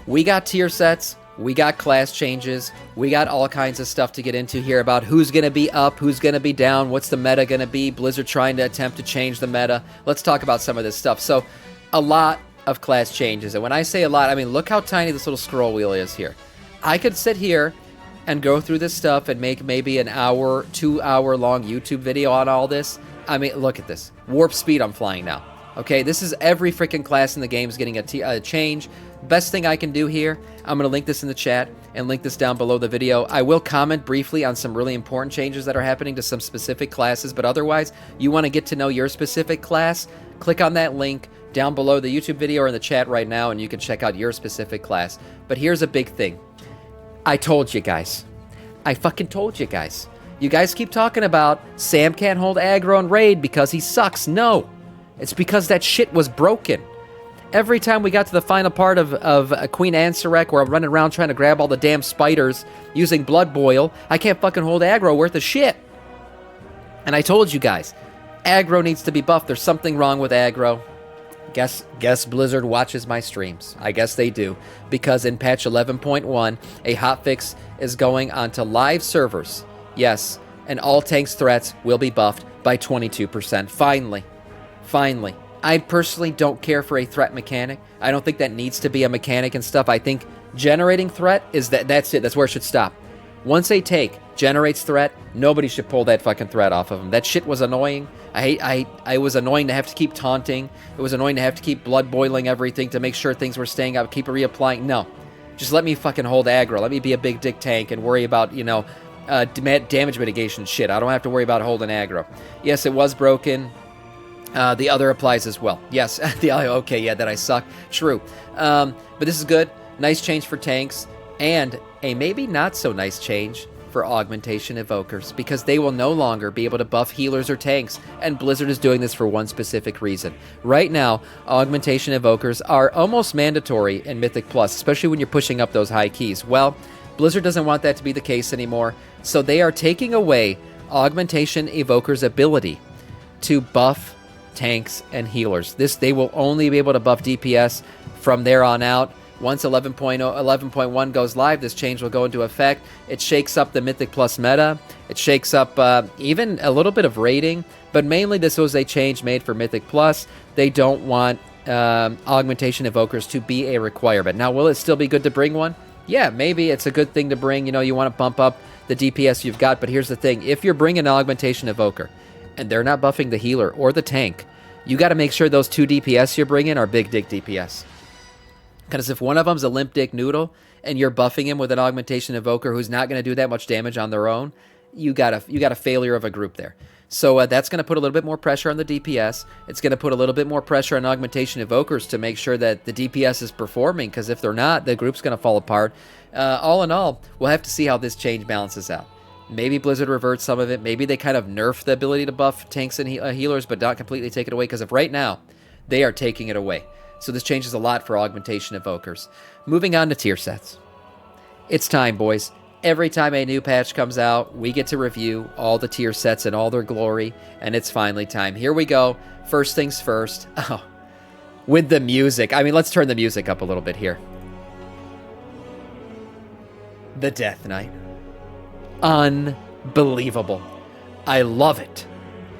We got tier sets. We got class changes. We got all kinds of stuff to get into here about who's going to be up, who's going to be down, what's the meta going to be, Blizzard trying to attempt to change the meta. Let's talk about some of this stuff. So, a lot of class changes. And when I say a lot, I mean, look how tiny this little scroll wheel is here. I could sit here and go through this stuff and make maybe an hour, 2 hour long YouTube video on all this. I mean, look at this. Warp speed I'm flying now. Okay, this is every freaking class in the game is getting a change. Best thing I can do here, I'm going to link this in the chat and link this down below the video. I will comment briefly on some really important changes that are happening to some specific classes, but otherwise, you want to get to know your specific class, click on that link down below the YouTube video or in the chat right now, and you can check out your specific class. But here's a big thing. I told you guys. I fucking told you guys. You guys keep talking about Sam can't hold aggro and raid because he sucks. No. It's because that shit was broken. Every time we got to the final part of Queen Ansarek where I'm running around trying to grab all the damn spiders using Blood Boil, I can't fucking hold aggro worth a shit. And I told you guys, aggro needs to be buffed. There's something wrong with aggro. Guess Blizzard watches my streams. I guess they do. Because in patch 11.1, a hotfix is going onto live servers. Yes, and all tanks threats will be buffed by 22%. Finally. I personally don't care for a threat mechanic. I don't think that needs to be a mechanic and stuff. I think generating threat is that's it. That's where it should stop. Once a take generates threat, nobody should pull that fucking threat off of them. That shit was annoying. I was annoying to have to keep taunting. It was annoying to have to keep blood boiling everything to make sure things were staying up, keep reapplying. No. Just let me fucking hold aggro. Let me be a big dick tank and worry about, damage mitigation shit. I don't have to worry about holding aggro. Yes, it was broken. The other applies as well. Yes, okay, yeah, that I suck. True. But this is good. Nice change for tanks. And a maybe not so nice change for augmentation evokers, because they will no longer be able to buff healers or tanks, and Blizzard is doing this for one specific reason. Right now, augmentation evokers are almost mandatory in Mythic Plus, especially when you're pushing up those high keys. Well, Blizzard doesn't want that to be the case anymore, so they are taking away augmentation evokers' ability to buff tanks and healers. They will only be able to buff DPS from there on out. Once 11.1 goes live, this change will go into effect. It shakes up the Mythic Plus meta. It shakes up even a little bit of raiding, but mainly this was a change made for Mythic Plus. They don't want augmentation evokers to be a requirement. Now, will it still be good to bring one? Yeah, maybe it's a good thing to bring. You want to bump up the DPS you've got, but here's the thing. If you're bringing an augmentation evoker and they're not buffing the healer or the tank, you got to make sure those 2 DPS you're bringing are big dick DPS. Because if one of them's a limp dick noodle and you're buffing him with an augmentation evoker who's not going to do that much damage on their own, you got a failure of a group there. So that's going to put a little bit more pressure on the DPS. It's going to put a little bit more pressure on augmentation evokers to make sure that the DPS is performing, because if they're not, the group's going to fall apart. All in all, we'll have to see how this change balances out. Maybe Blizzard reverts some of it. Maybe they kind of nerf the ability to buff tanks and healers, but not completely take it away, because of right now, they are taking it away. So this changes a lot for augmentation evokers. Moving on to tier sets. It's time, boys. Every time a new patch comes out, we get to review all the tier sets in all their glory, and it's finally time. Here we go. First things first. Oh, with the music. I mean, let's turn the music up a little bit here. The Death Knight. Unbelievable. I love it.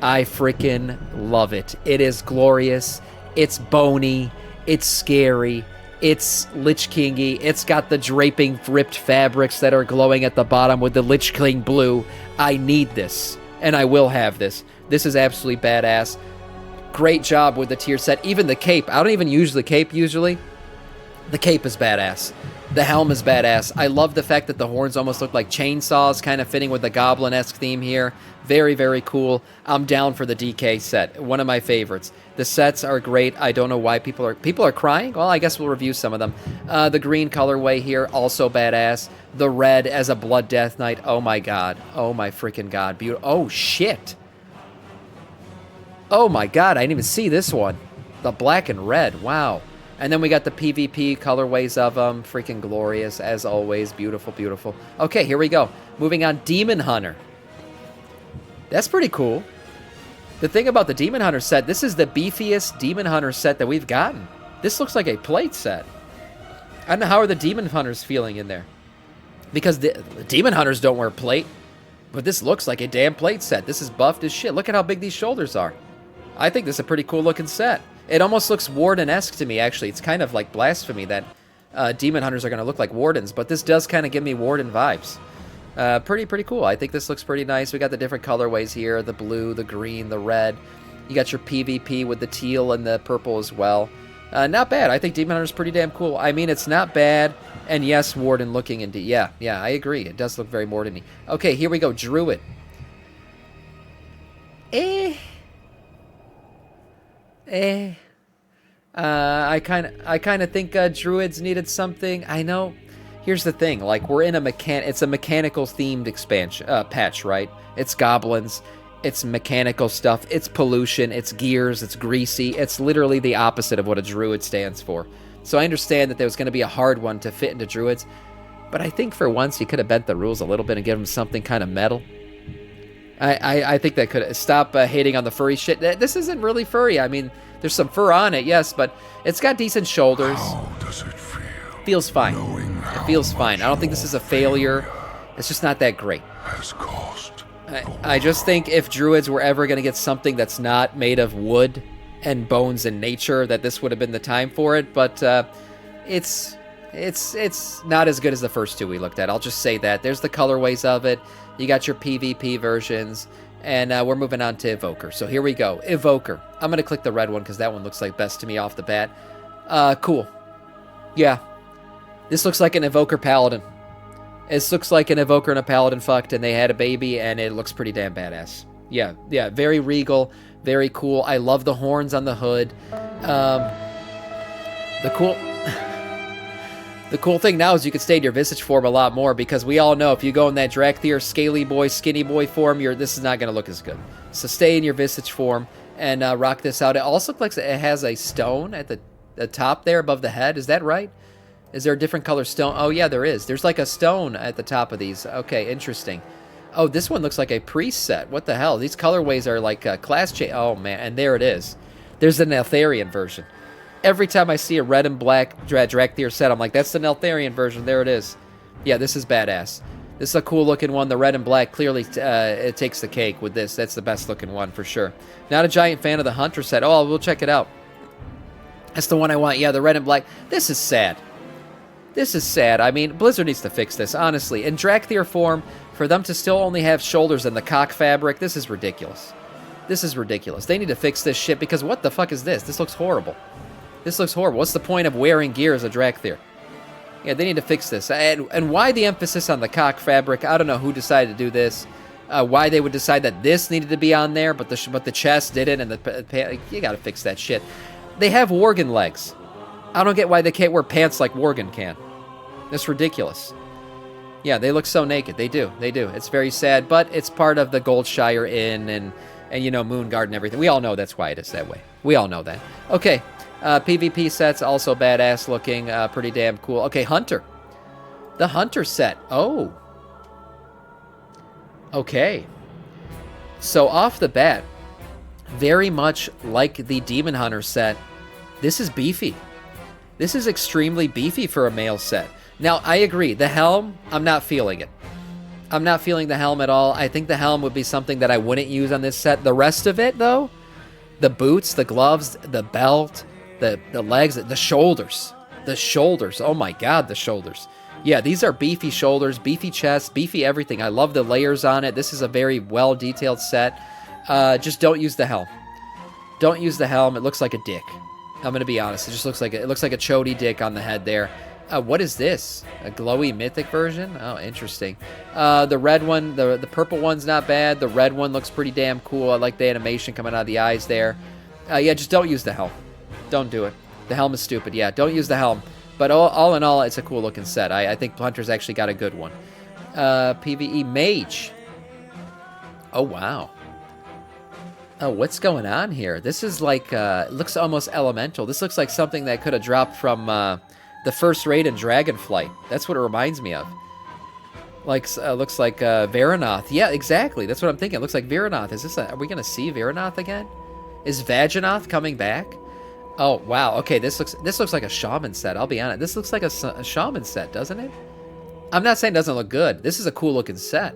I freaking love it. It is glorious. It's bony. It's scary. It's Lich King-y. It's got the draping ripped fabrics that are glowing at the bottom with the Lich King blue. I need this, and I will have this. This is absolutely badass. Great job with the tier set. Even the cape. I don't even use the cape usually. The cape is badass. The helm is badass. I love the fact that the horns almost look like chainsaws, kind of fitting with the goblin-esque theme here. Very, very cool. I'm down for the DK set. One of my favorites. The sets are great. I don't know why people are crying. Well, I guess we'll review some of them. The green colorway here, also badass. The red as a Blood Death Knight. Oh my god. Oh my freaking god. Beautiful. Oh shit. Oh my god, I didn't even see this one. The black and red. Wow. And then we got the PvP colorways of them. Freaking glorious, as always. Beautiful, beautiful. Okay, here we go. Moving on, Demon Hunter. That's pretty cool. The thing about the Demon Hunter set, this is the beefiest Demon Hunter set that we've gotten. This looks like a plate set. I don't know, how are the demon hunters feeling in there? Because the demon hunters don't wear plate, but this looks like a damn plate set. This is buffed as shit. Look at how big these shoulders are. I think this is a pretty cool looking set. It almost looks Warden-esque to me, actually. It's kind of like blasphemy that demon hunters are going to look like wardens, but this does kind of give me warden vibes. Pretty cool. I think this looks pretty nice. We got the different colorways here, the blue, the green, the red. You got your PvP with the teal and the purple as well. Not bad. I think demon hunter's pretty damn cool. I mean, it's not bad. And yes, warden looking indeed. Yeah, I agree. It does look very warden-y. Okay, here we go. Druid. I kind of think druids needed something. I know. Here's the thing. Like, we're in it's a mechanical themed expansion patch, right? It's goblins. It's mechanical stuff. It's pollution. It's gears. It's greasy. It's literally the opposite of what a druid stands for. So I understand that there was going to be a hard one to fit into druids, but I think for once you could have bent the rules a little bit and give them something kind of metal. I think that could stop hating on the furry shit. This isn't really furry. I mean, there's some fur on it, yes, but it's got decent shoulders. How does it feel? Feels fine. It feels fine. I don't think this is a failure. It's just not that great. Has cost. I just think if druids were ever going to get something that's not made of wood and bones and nature, that this would have been the time for it, but it's not as good as the first two we looked at. I'll just say that. There's the colorways of it. You got your PvP versions, and we're moving on to Evoker. So here we go. Evoker. I'm going to click the red one because that one looks like best to me off the bat. Cool. Yeah. This looks like an Evoker Paladin. This looks like an Evoker and a Paladin fucked, and they had a baby, and it looks pretty damn badass. Yeah, very regal, very cool. I love the horns on the hood. The cool thing now is you can stay in your Visage form a lot more, because we all know if you go in that Drakthir, scaly boy, skinny boy form, this is not going to look as good. So stay in your Visage form and rock this out. It also looks like it has a stone at the top there above the head. Is that right? Is there a different color stone? Oh, yeah, there is. There's like a stone at the top of these. Okay, interesting. Oh, this one looks like a priest set. What the hell? These colorways are like class change. Oh, man, and there it is. There's an Neltharion version. Every time I see a red and black Drakthir set, I'm like, that's the Neltharion version. There it is. Yeah, this is badass. This is a cool-looking one. The red and black clearly it takes the cake with this. That's the best-looking one for sure. Not a giant fan of the Hunter set. Oh, we'll check it out. That's the one I want. Yeah, the red and black. This is sad. This is sad. I mean, Blizzard needs to fix this, honestly. In Drakthir form, for them to still only have shoulders and the cock fabric, this is ridiculous. This is ridiculous. They need to fix this shit, because what the fuck is this? This looks horrible. This looks horrible. What's the point of wearing gear as a Drakthir? Yeah, they need to fix this. And why the emphasis on the cock fabric? I don't know who decided to do this. Why they would decide that this needed to be on there, but the chest didn't, and you gotta fix that shit. They have Worgen legs. I don't get why they can't wear pants like Worgen can. That's ridiculous. Yeah, they look so naked. They do. It's very sad, but it's part of the Goldshire Inn and you know, Moonguard and everything. We all know that's why it is that way. We all know that. Okay, PvP sets, also badass looking, pretty damn cool. Okay, Hunter. The Hunter set. Oh. Okay. So off the bat, very much like the Demon Hunter set, this is beefy. This is extremely beefy for a male set. Now, I agree. The helm, I'm not feeling it. I'm not feeling the helm at all. I think the helm would be something that I wouldn't use on this set. The rest of it, though, the boots, the gloves, the belt, the legs, the shoulders. The shoulders. Oh, my God, the shoulders. Yeah, these are beefy shoulders, beefy chest, beefy everything. I love the layers on it. This is a very well-detailed set. Just don't use the helm. Don't use the helm. It looks like a dick. I'm going to be honest. It just looks like a chody dick on the head there. What is this? A glowy mythic version? Oh, interesting. The red one, the purple one's not bad. The red one looks pretty damn cool. I like the animation coming out of the eyes there. Yeah, just don't use the helm. Don't do it. The helm is stupid. Yeah, don't use the helm. But all in all, it's a cool looking set. I think Hunter's actually got a good one. PvE Mage. Oh, wow. Oh, what's going on here? This is like, looks almost elemental. This looks like something that could have dropped from the first raid in Dragonflight. That's what it reminds me of. Like, looks like Varanoth. Yeah, exactly. That's what I'm thinking. It looks like Varanoth. Are we going to see Varanoth again? Is Vaginoth coming back? Oh, wow. Okay, this looks like a shaman set. I'll be honest. This looks like a shaman set, doesn't it? I'm not saying it doesn't look good. This is a cool looking set.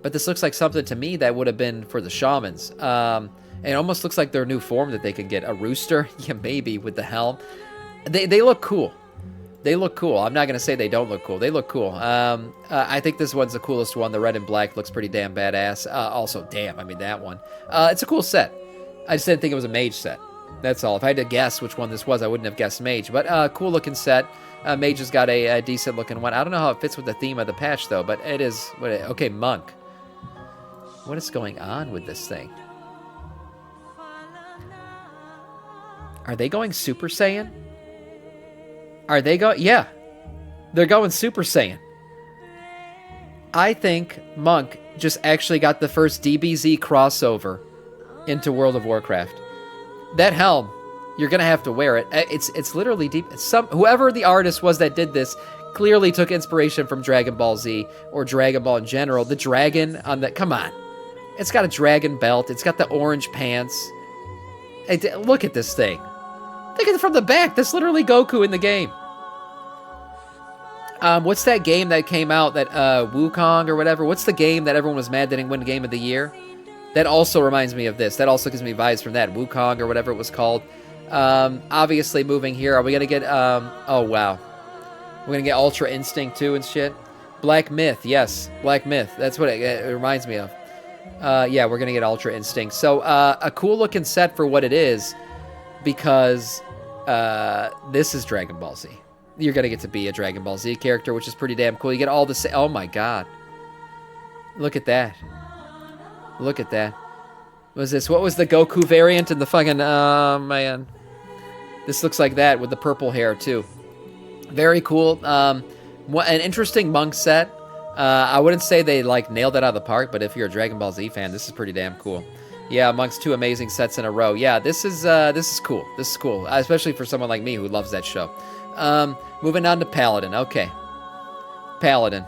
But this looks like something to me that would have been for the shamans. It almost looks like their new form that they could get. A rooster? Yeah, maybe, with the helm. They look cool. They look cool. I'm not going to say they don't look cool. They look cool. I think this one's the coolest one. The red and black looks pretty damn badass. Also, damn, I mean, that one. It's a cool set. I just didn't think it was a mage set. That's all. If I had to guess which one this was, I wouldn't have guessed mage. But cool looking set. Mage has got a decent looking one. I don't know how it fits with the theme of the patch, though, but it is... Okay, monk. What is going on with this thing? Are they going Super Saiyan? Are they going... Yeah. They're going Super Saiyan. I think Monk just actually got the first DBZ crossover into World of Warcraft. That helm, you're going to have to wear it. It's literally deep. Whoever the artist was that did this clearly took inspiration from Dragon Ball Z or Dragon Ball in general. The dragon on the... Come on. It's got a dragon belt. It's got the orange pants. Look at this thing. Look at it from the back. That's literally Goku in the game. What's that game that came out, that Wukong or whatever? What's the game that everyone was mad that didn't win Game of the Year? That also reminds me of this. That also gives me vibes from that. Wukong or whatever it was called. Obviously, moving here. Are we going to get... oh, wow. We're going to get Ultra Instinct, too, and shit. Black Myth. Yes, Black Myth. That's what it reminds me of. Yeah, we're going to get Ultra Instinct. So, a cool-looking set for what it is, because this is Dragon Ball Z. You're going to get to be a Dragon Ball Z character, which is pretty damn cool. You get all the... Oh, my God. Look at that. Look at that. What was this? What was the Goku variant in the fucking... Oh, man. This looks like that with the purple hair, too. Very cool. An interesting monk set. I wouldn't say they, like, nailed it out of the park, but if you're a Dragon Ball Z fan, this is pretty damn cool. Yeah, amongst two amazing sets in a row. Yeah, this is cool. This is cool, especially for someone like me who loves that show. Moving on to Paladin. Okay. Paladin.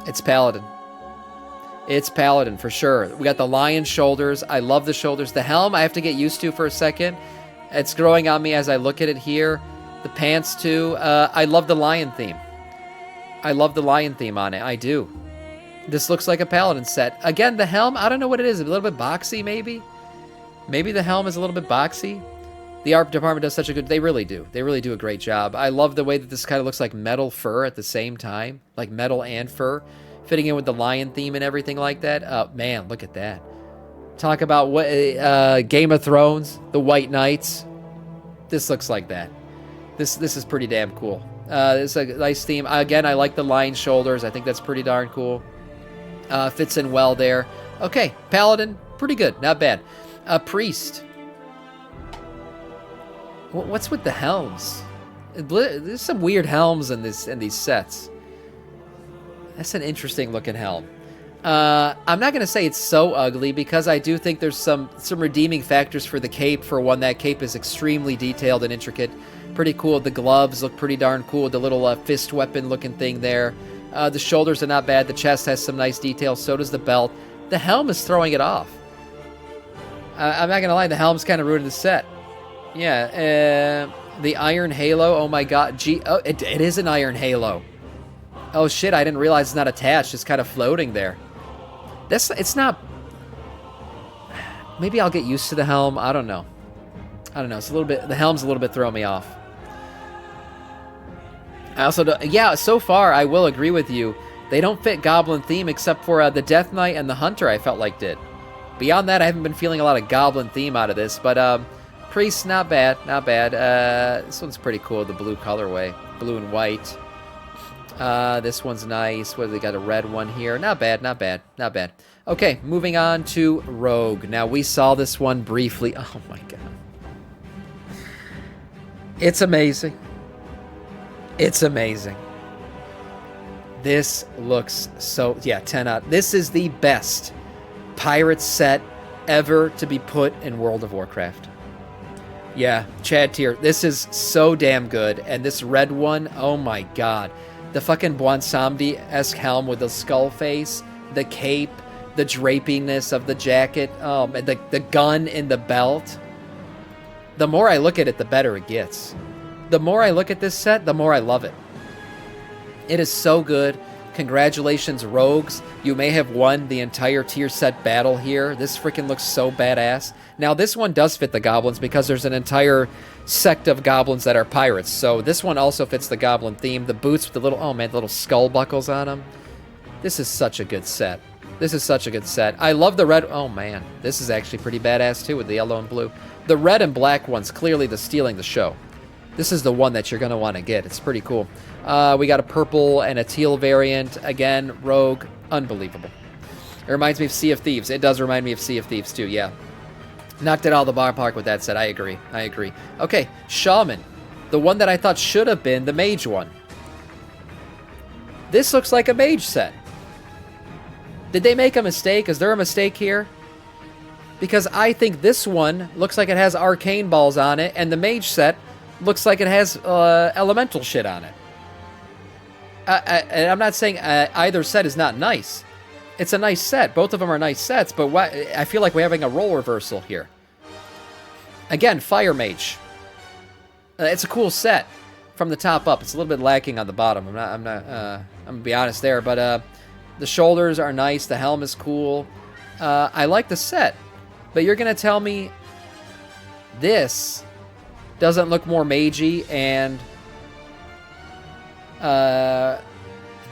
It's Paladin. It's Paladin, for sure. We got the lion shoulders. I love the shoulders. The helm, I have to get used to for a second. It's growing on me as I look at it here. The pants, too. I love the lion theme. I love the lion theme on it. I do. This looks like a Paladin set. Again, the helm, I don't know what it is. A little bit boxy, maybe? Maybe the helm is a little bit boxy. The art department does such a good... They really do. They really do a great job. I love the way that this kind of looks like metal fur at the same time. Like metal and fur. Fitting in with the lion theme and everything like that. Man, look at that. Talk about what Game of Thrones, the White Knights. This looks like that. This is pretty damn cool. It's a nice theme. Again, I like the lion shoulders. I think that's pretty darn cool. Fits in well there. Okay, Paladin, pretty good. Not bad. Priest. What's with the helms? There's some weird helms in these sets. That's an interesting looking helm. I'm not going to say it's so ugly, because I do think there's some redeeming factors for the cape. For one, that cape is extremely detailed and intricate. Pretty cool. The gloves look pretty darn cool. The little fist weapon looking thing there. The shoulders are not bad. The chest has some nice details. So does the belt. The helm is throwing it off. I'm not going to lie. The helm's kind of ruined the set. Yeah. The iron halo. Oh, my God. Oh, it is an iron halo. Oh, shit. I didn't realize it's not attached. It's kind of floating there. It's not... Maybe I'll get used to the helm. I don't know. It's a little bit... The helm's a little bit throwing me off. I also don't... Yeah, so far, I will agree with you. They don't fit Goblin theme, except for the Death Knight and the Hunter, I felt like did. Beyond that, I haven't been feeling a lot of Goblin theme out of this. But, Priest, not bad. Not bad. This one's pretty cool, the blue colorway. Blue and white. This one's nice. What, they got a red one here. Not bad, not bad, not bad. Okay, moving on to Rogue. Now, we saw this one briefly. Oh, my God. It's amazing. It's amazing. This looks so... Yeah, 10 out. This is the best pirate set ever to be put in World of Warcraft. Yeah, Chad Tier. This is so damn good. And this red one, oh my God. The fucking Bwansamdi-esque helm with the skull face, the cape, the drapiness of the jacket, the gun in the belt. the more I look at it, the better it gets. The more I look at this set, the more I love it. It is so good. Congratulations, rogues. You may have won the entire tier set battle here. This freaking looks so badass. Now, this one does fit the goblins because there's an entire sect of goblins that are pirates. So this one also fits the goblin theme. The boots with the little, oh man, the little skull buckles on them. This is such a good set. This is such a good set. I love the red. Oh man, this is actually pretty badass too with the yellow and blue. The red and black one's clearly the stealing the show. This is the one that you're going to want to get. It's pretty cool. We got a purple and a teal variant. Again, rogue. Unbelievable. It reminds me of Sea of Thieves. It does remind me of Sea of Thieves too, yeah. Knocked it out of the ballpark with that set. I agree. I agree. Okay, Shaman. The one that I thought should have been the mage one. This looks like a mage set. Did they make a mistake? Is there a mistake here? Because I think this one looks like it has arcane balls on it, and the mage set looks like it has elemental shit on it. And I'm not saying either set is not nice. It's a nice set. Both of them are nice sets, but I feel like we're having a role reversal here. Again, Fire Mage. It's a cool set from the top up. It's a little bit lacking on the bottom. I'm gonna be honest there, but the shoulders are nice. The helm is cool. I like the set, but you're gonna tell me this doesn't look more magey, and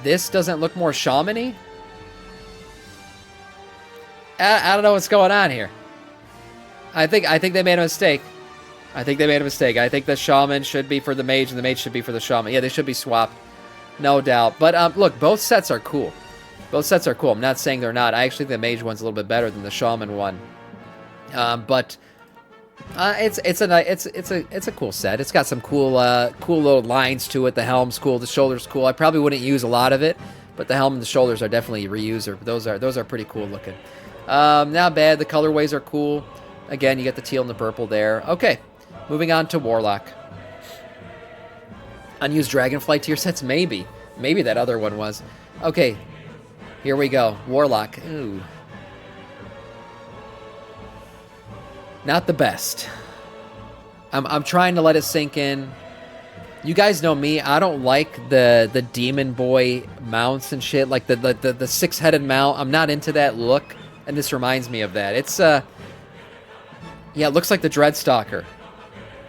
this doesn't look more shaman-y? I don't know what's going on here. I think they made a mistake. I think they made a mistake. I think the shaman should be for the mage, and the mage should be for the shaman. Yeah, they should be swapped, no doubt. But look, both sets are cool. Both sets are cool. I'm not saying they're not. I actually think the mage one's a little bit better than the shaman one. But it's a cool set. It's got some cool little lines to it. The helm's cool. The shoulder's cool. I probably wouldn't use a lot of it, but the helm and the shoulders are definitely reuser. Those are pretty cool looking. Not bad. The colorways are cool. Again, you get the teal and the purple there. Okay, moving on to Warlock. Unused Dragonflight tier sets, maybe that other one was. Okay, here we go. Warlock. Ooh. Not the best. I'm trying to let it sink in. You guys know me. I don't like the demon boy mounts and shit, like the six-headed mount. I'm not into that look, and this reminds me of that. It's yeah, it looks like the Dreadstalker.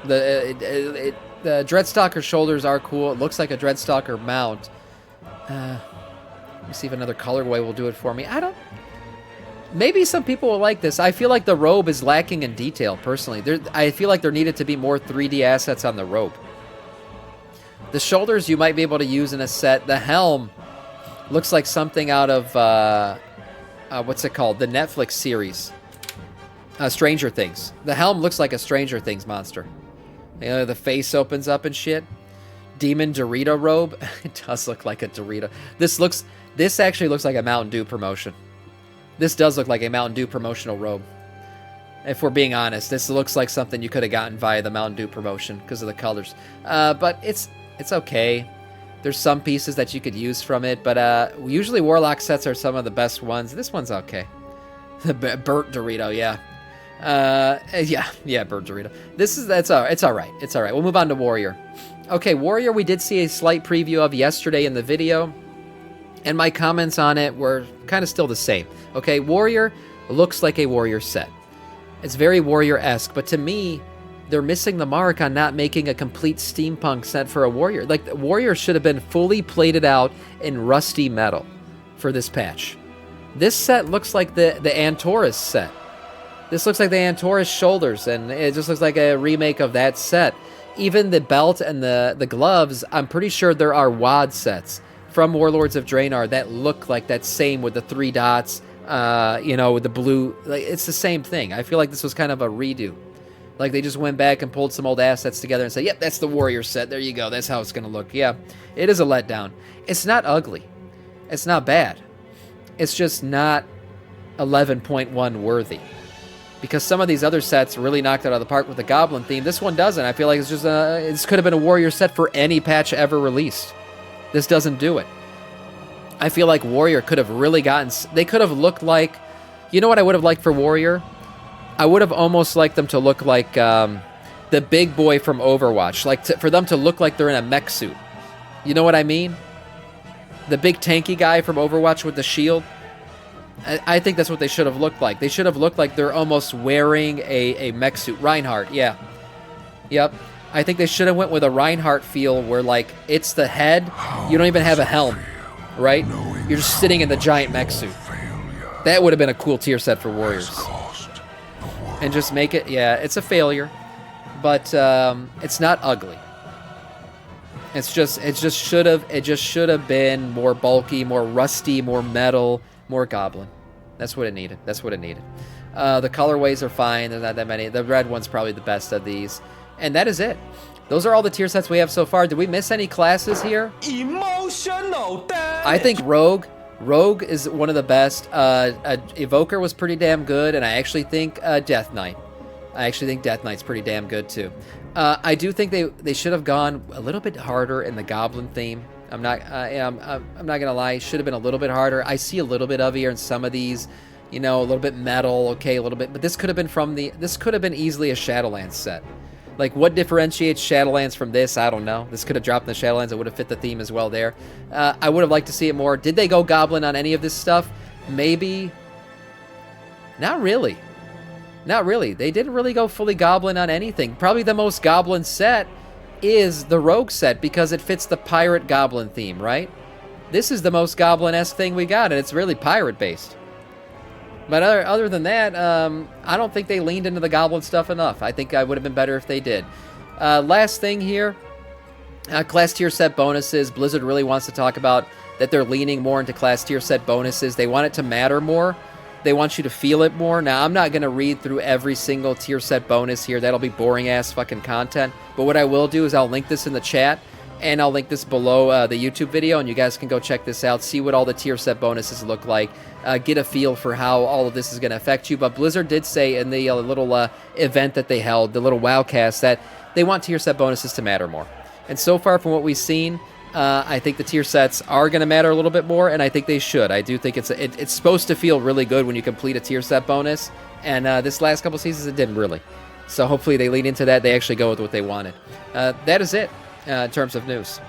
The Dreadstalker shoulders are cool. It looks like a Dreadstalker mount. Let me see if another colorway will do it for me. Maybe some people will like this. I feel like the robe is lacking in detail, personally. I feel like there needed to be more 3D assets on the robe. The shoulders you might be able to use in a set. The helm looks like something out of, what's it called? The Netflix series. Stranger Things. The helm looks like a Stranger Things monster. You know, the face opens up and shit. Demon Dorito robe. It does look like a Dorito. This actually looks like a Mountain Dew promotion. This does look like a Mountain Dew promotional robe. If we're being honest, this looks like something you could have gotten via the Mountain Dew promotion because of the colors. But it's okay. There's some pieces that you could use from it, but usually Warlock sets are some of the best ones. This one's okay. The Burt Dorito, yeah. Yeah, Burt Dorito. It's all right. It's all right. We'll move on to Warrior. Okay, Warrior we did see a slight preview of yesterday in the video, and my comments on it were kind of still the same. Okay, Warrior looks like a Warrior set. It's very Warrior-esque, but to me, they're missing the mark on not making a complete steampunk set for a Warrior. Like, the Warrior should have been fully plated out in rusty metal for this patch. This set looks like the Antorus set. This looks like the Antorus shoulders, and it just looks like a remake of that set. Even the belt and the gloves, I'm pretty sure there are WOD sets from Warlords of Draenor that look like that same with the 3 dots, with the blue. Like, it's the same thing. I feel like this was kind of a redo. Like, they just went back and pulled some old assets together and said, yep, that's the Warrior set. There you go. That's how it's going to look. Yeah, it is a letdown. It's not ugly. It's not bad. It's just not 11.1 worthy. Because some of these other sets really knocked it out of the park with the Goblin theme. This one doesn't. I feel like it's just this could have been a Warrior set for any patch ever released. This doesn't do it. I feel like Warrior could have really gotten... They could have looked like... You know what I would have liked for Warrior? I would have almost liked them to look like the big boy from Overwatch, like for them to look like they're in a mech suit. You know what I mean? The big tanky guy from Overwatch with the shield. I think that's what they should have looked like. They should have looked like they're almost wearing a mech suit. Reinhardt, yeah. Yep. I think they should have went with a Reinhardt feel where, like, it's the head. You don't even have a helm, right? You're just sitting in the giant mech suit. That would have been a cool tier set for Warriors. And just make it, yeah, it's a failure. But it's not ugly. It just should have been more bulky, more rusty, more metal, more goblin. That's what it needed. The colorways are fine. There's not that many. The red one's probably the best of these. And that is it. Those are all the tier sets we have so far. Did we miss any classes here? Emotional damage. I think Rogue is one of the best. Evoker was pretty damn good, and I actually think Death Knight. Death Knight's pretty damn good too. I do think they should have gone a little bit harder in the Goblin theme. I'm not gonna lie. Should have been a little bit harder. I see a little bit of here in some of these. You know, a little bit metal, okay, a little bit. But this could have been easily a Shadowlands set. Like, what differentiates Shadowlands from this? I don't know. This could have dropped in the Shadowlands. It would have fit the theme as well there. I would have liked to see it more. Did they go Goblin on any of this stuff? Maybe. Not really. They didn't really go fully Goblin on anything. Probably the most Goblin set is the Rogue set because it fits the Pirate Goblin theme, right? This is the most Goblin-esque thing we got, and it's really Pirate-based. But other than that, I don't think they leaned into the Goblin stuff enough. I think I would have been better if they did. Last thing here, class tier set bonuses. Blizzard really wants to talk about that they're leaning more into class tier set bonuses. They want it to matter more. They want you to feel it more. Now, I'm not going to read through every single tier set bonus here. That'll be boring-ass fucking content. But what I will do is I'll link this in the chat, and I'll link this below the YouTube video, and you guys can go check this out, see what all the tier set bonuses look like, get a feel for how all of this is going to affect you. But Blizzard did say in the little event that they held, the little Wowcast, that they want tier set bonuses to matter more. And so far from what we've seen, I think the tier sets are going to matter a little bit more, and I think they should. I do think it's supposed to feel really good when you complete a tier set bonus, and this last couple seasons it didn't really. So hopefully they lean into that. They actually go with what they wanted. That is it in terms of news.